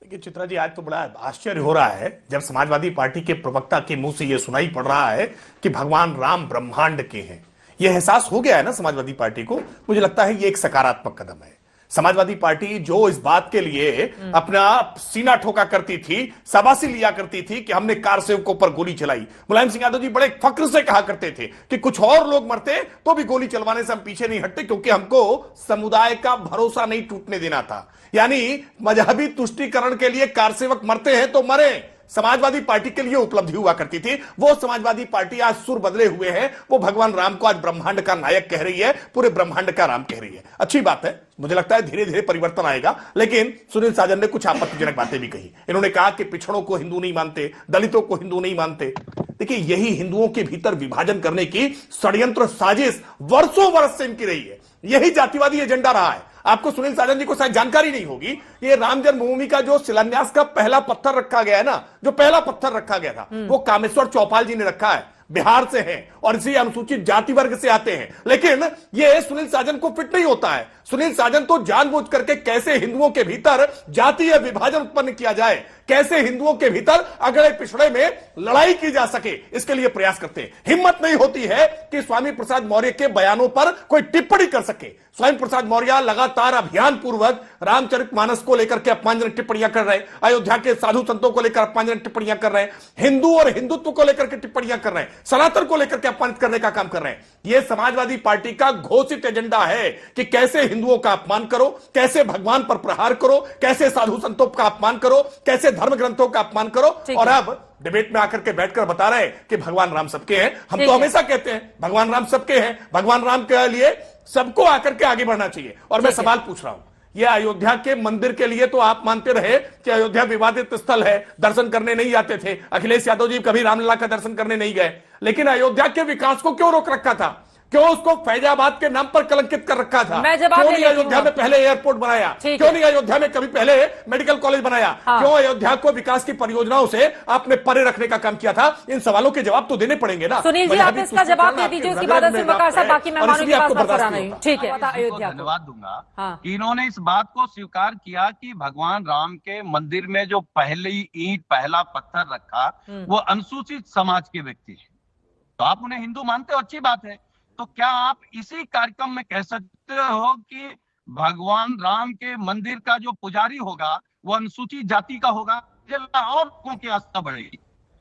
देखिए चित्रा जी, आज तो बड़ा आश्चर्य हो रहा है जब समाजवादी पार्टी के प्रवक्ता के मुंह से यह सुनाई पड़ रहा है कि भगवान राम ब्रह्मांड के हैं। यह एहसास हो गया है ना समाजवादी पार्टी को। मुझे लगता है यह एक सकारात्मक कदम है। समाजवादी पार्टी जो इस बात के लिए अपना सीना ठोका करती थी, शाबाशी लिया करती थी कि हमने कार सेवकों पर गोली चलाई। मुलायम सिंह यादव जी बड़े फक्र से कहा करते थे कि कुछ और लोग मरते तो भी गोली चलवाने से हम पीछे नहीं हटते, क्योंकि हमको समुदाय का भरोसा नहीं टूटने देना था। यानी मजहबी तुष्टीकरण के लिए कार सेवक मरते हैं तो मरे, समाजवादी पार्टी के लिए उपलब्धि हुआ करती थी। वो समाजवादी पार्टी आज सुर बदले हुए हैं। वो भगवान राम को आज ब्रह्मांड का नायक कह रही है, पूरे ब्रह्मांड का राम कह रही है। अच्छी बात है, मुझे लगता है धीरे धीरे परिवर्तन आएगा। लेकिन सुनील साजन ने कुछ आपत्तिजनक बातें भी कही। इन्होंने कहा कि पिछड़ों को हिंदू नहीं मानते, दलितों को हिंदू नहीं मानते। देखिए, यही हिंदुओं के भीतर विभाजन करने की षड्यंत्र साजिश वर्षों वर्ष से इनकी रही है। यही जातिवादी एजेंडा रहा है। आपको सुनील साजन जी को शायद जानकारी नहीं होगी, ये राम जन्मभूमि का जो शिलान्यास का पहला पत्थर रखा गया है ना, जो पहला पत्थर रखा गया था वो कामेश्वर चौपाल जी ने रखा है। बिहार से हैं और इसी अनुसूचित जाति वर्ग से आते हैं। लेकिन ये सुनील साजन को फिट नहीं होता है। सुनील साजन तो जानबूझ करके कैसे हिंदुओं के भीतर जातीय विभाजन उत्पन्न किया जाए, कैसे हिंदुओं के भीतर अगड़े पिछड़े में लड़ाई की जा सके, इसके लिए प्रयास करते हैं। हिम्मत नहीं होती है कि स्वामी प्रसाद मौर्य के बयानों पर कोई टिप्पणी कर सके। स्वामी प्रसाद मौर्य लगातार अभियान पूर्वक रामचरितमानस को लेकर के अपमानजनक टिप्पणियां कर रहे हैं, अयोध्या के साधु संतों को लेकर अपमानजनक टिप्पणियां कर रहे हैं, हिंदू और हिंदुत्व को लेकर के टिप्पणियां कर रहे हैं, सनातन को लेकर के अपमानित करने का काम कर रहे हैं। यह समाजवादी पार्टी का घोषित एजेंडा है कि कैसे हिंदुओं का अपमान करो, कैसे भगवान पर प्रहार करो, कैसे साधु संतों का अपमान करो, कैसे धर्म ग्रंथों का अपमान करो। और अब डिबेट में आकर के बैठकर बता रहे हैं कि भगवान राम सबके हैं। हम तो हमेशा कहते हैं भगवान राम सबके हैं, भगवान राम के लिए सबको आकर के आगे बढ़ना चाहिए। और मैं सवाल पूछ रहा हूं, यह अयोध्या के मंदिर के लिए तो आप मानते रहे कि अयोध्या विवादित स्थल है, दर्शन करने नहीं जाते थे। अखिलेश यादव जी कभी रामलला का दर्शन करने नहीं गए, लेकिन अयोध्या के विकास को क्यों रोक रखा था? क्यों उसको फैजाबाद के नाम पर कलंकित कर रखा था? क्यों नहीं अयोध्या में पहले एयरपोर्ट बनाया? क्यों नहीं अयोध्या में कभी पहले मेडिकल कॉलेज बनाया? क्यों अयोध्या को विकास की परियोजनाओं से आपने परे रखने का काम किया था? इन सवालों के जवाब तो देने पड़ेंगे ना। सुनील जी, आप इसका जवाब दे दीजिए, उसके बाद वकार साहब बाकी मेहमानों के पास बात कराना है। ठीक है, अयोध्या धन्यवाद दूंगा कि इन्होंने इस बात को स्वीकार किया कि भगवान राम के मंदिर में जो पहली ईंट, पहला पत्थर रखा वो अनुसूचित समाज के व्यक्ति है। तो आप उन्हें हिंदू मानते हो, अच्छी बात है। तो क्या आप इसी कार्यक्रम में कह सकते हो कि भगवान राम के मंदिर का जो पुजारी होगा वो अनुसूचित जाति का होगा? और लोगों की आस्था बढ़ेगी।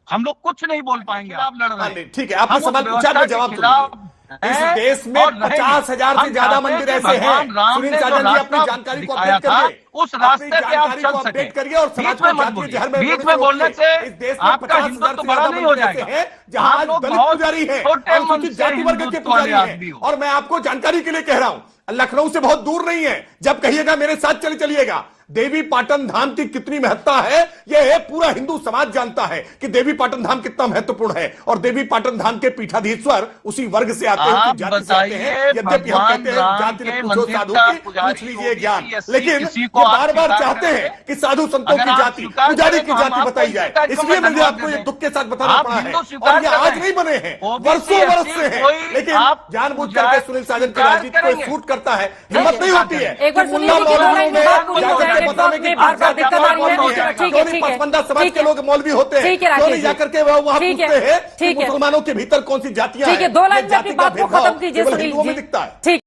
हम लोग कुछ नहीं बोल पाएंगे। आप लड़ रहे हैं, ठीक है, आपने सवाल पूछा तो जवाब दीजिए। इस देश में 50,000 से ज्यादा मंदिर ऐसे हैं। सुनील साजन जी अपनी जानकारी को अपडेट करिए, उस रास्ते पे आप चल सके। करिए और समाज को बीच में बोलने से इस देश में आपका हिंदुत्व बड़ा नहीं हो जाएगा। जहां दलित पुजारी है, अनुसूचित जाति वर्ग के पुजारी है। और मैं आपको जानकारी के लिए कह रहा हूं, लखनऊ से बहुत दूर नहीं है। जब कहिएगा मेरे साथ चलिएगा। देवी पाटन धाम की कितनी महत्ता है यह पूरा हिंदू समाज जानता है कि देवी पाटन धाम कितना महत्वपूर्ण है। और देवी पाटन धाम के पीठाधीश्वर उसी वर्ग से आते हैं, जाति से आते हैं। यद्यपि हम कहते हैं जाति ने पूछो साधु की, पूछ लीजिए ज्ञान। लेकिन ये बार बार चाहते हैं कि साधु संतों की जाति, पुजारी की जाति बताई जाए। इसलिए मुझे आपको ये दुख के साथ बताना पड़ा है। और ये आज नहीं बने हैं, वर्षों वर्ष से है। लेकिन जानबूझ करके सुनील साजन की राजनीति को सूट करता है। हिम्मत नहीं होती है बताने की पसमंदा समाज के लोग मौलवी होते हैं, क्यों नहीं जाकर के वहां पूछते हैं कि मुसलमानों के भीतर कौन सी जातियां हैं? 2 लाइन में अपनी बात को खत्म कीजिए। हिंदुओं में दिखता है।